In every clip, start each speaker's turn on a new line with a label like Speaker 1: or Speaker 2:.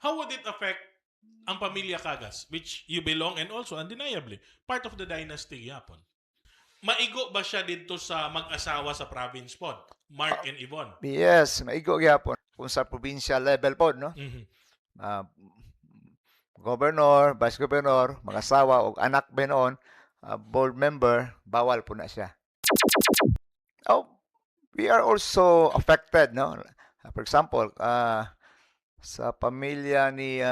Speaker 1: how would it affect ang pamilya Cagas, which you belong and also undeniably part of the dynasty yapon? Maigo ba siya dito sa mag-asawa sa province pod, Mark and Yvonne?
Speaker 2: Yes, maigo gyapon kung sa provincial level pod, no?
Speaker 1: Mhm.
Speaker 2: Ah, Governor, vice governor, mag-asawa o anak ba noon, board member, bawal po na siya. Oh, we are also affected, no? For example, sa pamilya ni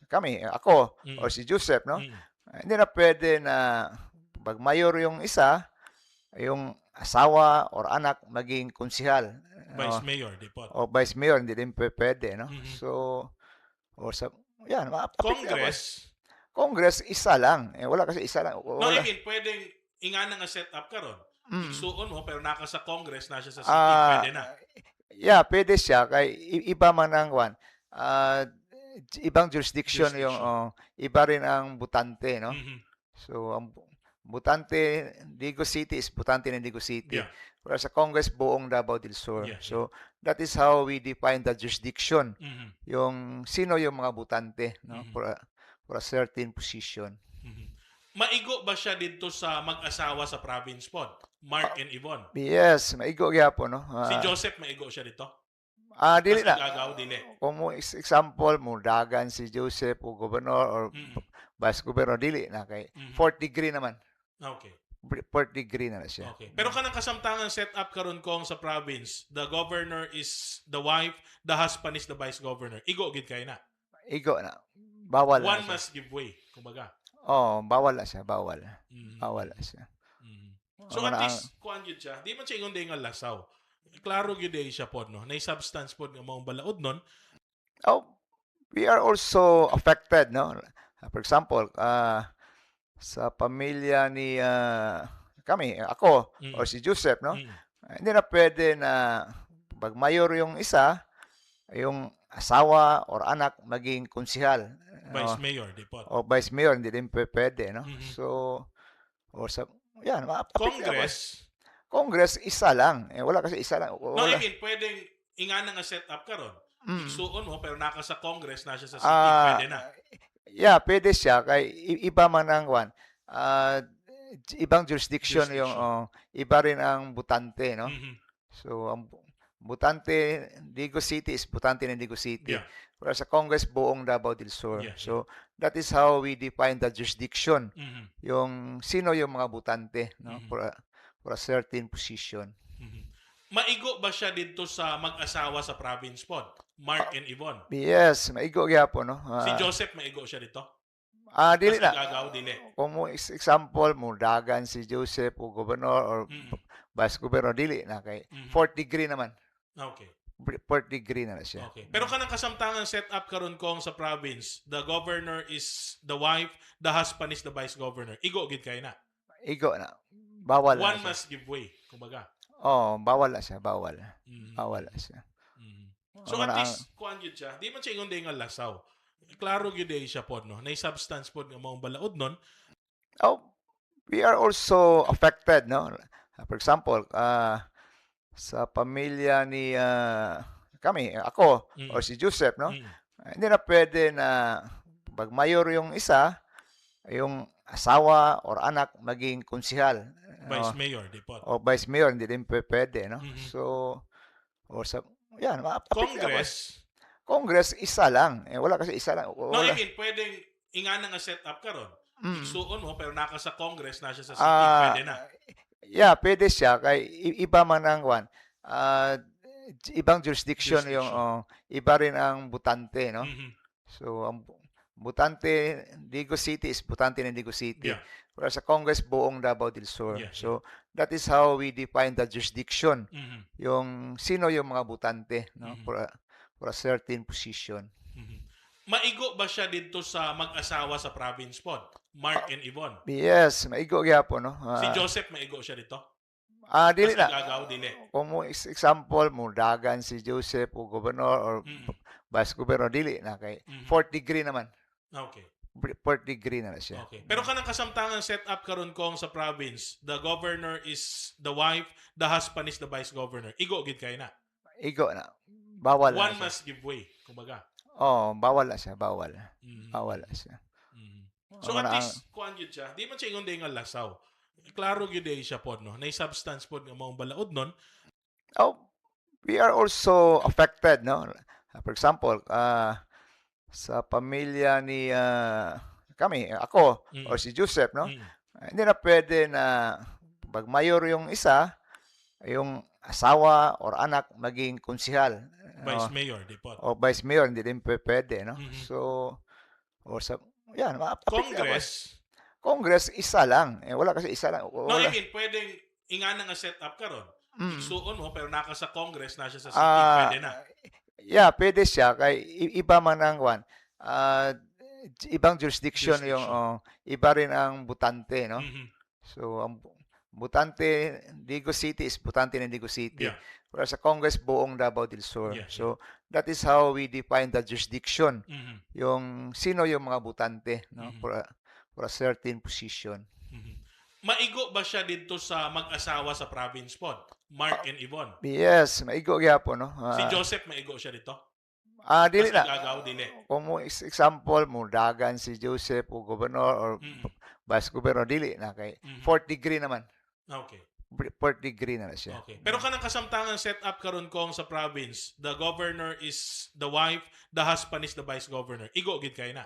Speaker 2: kami, ako or si Joseph, no? Hindi na pwede na pag mayor yung isa, yung asawa or anak maging konsihal.
Speaker 1: Vice Mayor, di po.
Speaker 2: O vice mayor, hindi din pwede, no?
Speaker 1: Mhm.
Speaker 2: So, or sa, yan,
Speaker 1: Congress,
Speaker 2: Congress, isa lang. Wala kasi isa lang.
Speaker 1: no, I
Speaker 2: Wala.
Speaker 1: mean, pwedeng ingana nga set up karon.
Speaker 2: Mm.
Speaker 1: Igsuon mo, pero naka sa Congress na siya sa city,
Speaker 2: Ah,
Speaker 1: pwede na.
Speaker 2: yeah, pwede siya. Kay iba man ang one. Ibang jurisdiction yung, iba rin ang butante, no?
Speaker 1: Mhm.
Speaker 2: So, ang butante, Digo City is butante ng Digo City.
Speaker 1: Yeah.
Speaker 2: Whereas sa Congress, buong Davao del Sur.
Speaker 1: Yeah,
Speaker 2: So, that is how we define the jurisdiction.
Speaker 1: Mhm.
Speaker 2: Yung sino yung mga butante, no?
Speaker 1: Mhm.
Speaker 2: For a certain position.
Speaker 1: Mhm. Maigo ba siya dito sa mag-asawa sa province pod, Mark and Yvonne?
Speaker 2: Yes, maigo gyapon, no?
Speaker 1: Si Joseph maigo siya dito?
Speaker 2: Dili
Speaker 1: Mas
Speaker 2: na.
Speaker 1: nagagaw, dili.
Speaker 2: Kung mo example mo dagan si Joseph o governor or vice governor, dili na kay fourth degree naman.
Speaker 1: Okay.
Speaker 2: Fourth degree na siya.
Speaker 1: Okay. Pero kanang kasamtangan set up karon kong sa province, the governor is the wife, the husband is the vice governor. Igo gid kay na.
Speaker 2: Igo na. Bawal na
Speaker 1: One
Speaker 2: siya.
Speaker 1: must give way, kumbaga.
Speaker 2: Bawal na siya, bawal.
Speaker 1: Mhm.
Speaker 2: Bawal na siya.
Speaker 1: Mhm. So at least kuan gyud siya. Di man siya ingon nga lasaw. Klaro gyud day siya pod no. Nay substance pod nga maong balaod nun.
Speaker 2: We are also affected, no? For example, sa pamilya ni kami, ako or si Joseph, no? Hindi na pwede na pag mayor yung isa, yung asawa or anak maging konsihal.
Speaker 1: Vice Mayor, di po.
Speaker 2: O vice mayor, hindi din pwede, no?
Speaker 1: Mhm.
Speaker 2: So, or sa, yan,
Speaker 1: Congress,
Speaker 2: isa lang. Wala kasi isa lang.
Speaker 1: no,
Speaker 2: Wala.
Speaker 1: I mean, pwedeng ingana nga set up karon. Igsuon mo, pero naka sa Congress na siya sa city, pwede na.
Speaker 2: Yeah, pwede siya. Kay iba man ang one. Ibang jurisdiction yung, iba rin ang butante, no?
Speaker 1: Mhm.
Speaker 2: So, ang butante, Digo City is butante ng Digo City.
Speaker 1: Yeah.
Speaker 2: Whereas sa Congress, buong Davao del Sur.
Speaker 1: Yeah,
Speaker 2: So, that is how we define the jurisdiction.
Speaker 1: Mhm.
Speaker 2: Yung sino yung mga butante, no?
Speaker 1: Mhm.
Speaker 2: For a certain position.
Speaker 1: Mhm. Maigo ba siya dito sa mag-asawa sa province pod, Mark and Yvonne?
Speaker 2: Yes, maigo gyapon, no?
Speaker 1: Si Joseph maigo siya dito?
Speaker 2: Dili
Speaker 1: Mas
Speaker 2: na.
Speaker 1: nagagaw, dili.
Speaker 2: Kung mo example mo dagan si Joseph o governor or vice governor, dili na kay fourth degree naman.
Speaker 1: Okay.
Speaker 2: Fourth degree na siya.
Speaker 1: Okay. Pero kanang kasamtangan set up karon kong sa province, the governor is the wife, the husband is the vice governor. Igo gid kay na.
Speaker 2: Igo na. Bawal na
Speaker 1: One
Speaker 2: siya.
Speaker 1: must give way, kumbaga.
Speaker 2: Bawal na siya, bawal.
Speaker 1: Mhm.
Speaker 2: Bawal na siya.
Speaker 1: Mhm. So at least kuan gyud siya. Di man siya ingon nga lasaw. Klaro gyud day siya pod no. Nay substance pod nga maong balaod nun.
Speaker 2: We are also affected, no? For example, sa pamilya ni kami, ako or si Joseph, no? Hindi na pwede na pag mayor yung isa, yung asawa or anak maging konsihal.
Speaker 1: Vice Mayor, di po.
Speaker 2: O vice mayor, hindi din pwede, no?
Speaker 1: Mhm.
Speaker 2: So, or sa, yan,
Speaker 1: Congress,
Speaker 2: isa lang. Wala kasi isa lang.
Speaker 1: no,
Speaker 2: Wala.
Speaker 1: I mean, pwedeng ingana nga set up karon. Igsuon mo, pero naka sa Congress na siya sa city, pwede na.
Speaker 2: Yeah, pwede siya. Kay iba man ang one. Ibang jurisdiction yung, iba rin ang butante, no?
Speaker 1: Mhm.
Speaker 2: So, ang butante, Digo City is butante ng Digo City.
Speaker 1: Yeah.
Speaker 2: Whereas sa Congress, buong Davao del Sur.
Speaker 1: Yeah,
Speaker 2: So, that is how we define the jurisdiction.
Speaker 1: Mhm.
Speaker 2: Yung sino yung mga butante, no?
Speaker 1: Mhm.
Speaker 2: For a certain position.
Speaker 1: Mhm. Maigo ba siya dito sa mag-asawa sa province pod, Mark and Yvonne?
Speaker 2: Yes, maigo gyapon, no?
Speaker 1: Si Joseph maigo siya dito?
Speaker 2: Dili
Speaker 1: Mas
Speaker 2: na.
Speaker 1: nagagaw, dili.
Speaker 2: Kung mo example mo dagan si Joseph o governor or vice governor, dili na kay fourth degree naman.
Speaker 1: Okay.
Speaker 2: Fourth degree na siya.
Speaker 1: Okay. Pero kanang kasamtangan set up karon kong sa province, the governor is the wife, the husband is the vice governor. Igo gid kay na.
Speaker 2: Igo na. Bawal na
Speaker 1: One
Speaker 2: siya.
Speaker 1: must give way, kumbaga.
Speaker 2: Oh, bawal na siya, bawal.
Speaker 1: Mhm.
Speaker 2: Bawal na siya.
Speaker 1: Mhm. So
Speaker 2: Amo
Speaker 1: at
Speaker 2: na ang
Speaker 1: least kuan gyud siya. Di man siya ingon nga lasaw. Klaro gyud day siya pod no. Nay substance pod nga maong balaod nun.
Speaker 2: oh, we are also affected, no? For example, sa pamilya ni kami, ako
Speaker 1: Mm.
Speaker 2: or si Joseph, no?
Speaker 1: Mm.
Speaker 2: Hindi na pwede na pag mayor yung isa, yung asawa or anak maging konsihal,
Speaker 1: Vice Mayor di pod.
Speaker 2: o vice mayor, hindi din pwede, no?
Speaker 1: Mhm.
Speaker 2: So, or sa, yan,
Speaker 1: Congress.
Speaker 2: Congress, isa lang. Wala kasi isa lang.
Speaker 1: No, I
Speaker 2: Wala.
Speaker 1: mean, pwedeng ingana nga set up karon.
Speaker 2: Mm.
Speaker 1: Igsuon mo pero naka sa Congress na siya sa city,
Speaker 2: Ah,
Speaker 1: pwede na.
Speaker 2: yeah, pwede siya kay iba man ang kwan. Ibang jurisdiction yung iba rin ang butante, no?
Speaker 1: Mhm.
Speaker 2: So ang butante Digo City is butante ng Digo City.
Speaker 1: Yeah.
Speaker 2: Whereas sa Congress buong Davao del Sur.
Speaker 1: Yeah,
Speaker 2: So that is how we define the jurisdiction.
Speaker 1: Mhm.
Speaker 2: Yung sino yung mga butante, no?
Speaker 1: Mhm.
Speaker 2: For a certain position.
Speaker 1: Mhm. Maigo ba siya dito sa mag-asawa sa province pod? Mark and Yvonne.
Speaker 2: Yes, maigo gyapon, no?
Speaker 1: Si Joseph maigo siya dito.
Speaker 2: Dili
Speaker 1: Mas
Speaker 2: na.
Speaker 1: nagagaw, dili.
Speaker 2: Kung mo example mo dagan si Joseph o gobernador or
Speaker 1: Mm.
Speaker 2: vice governor dili na kay
Speaker 1: Mhm.
Speaker 2: fourth degree naman.
Speaker 1: Okay.
Speaker 2: Fourth degree na siya.
Speaker 1: Okay. Pero kanang kasamtangan set up karon kong sa province, the governor is the wife, the husband is the vice governor. Igo gid kay na.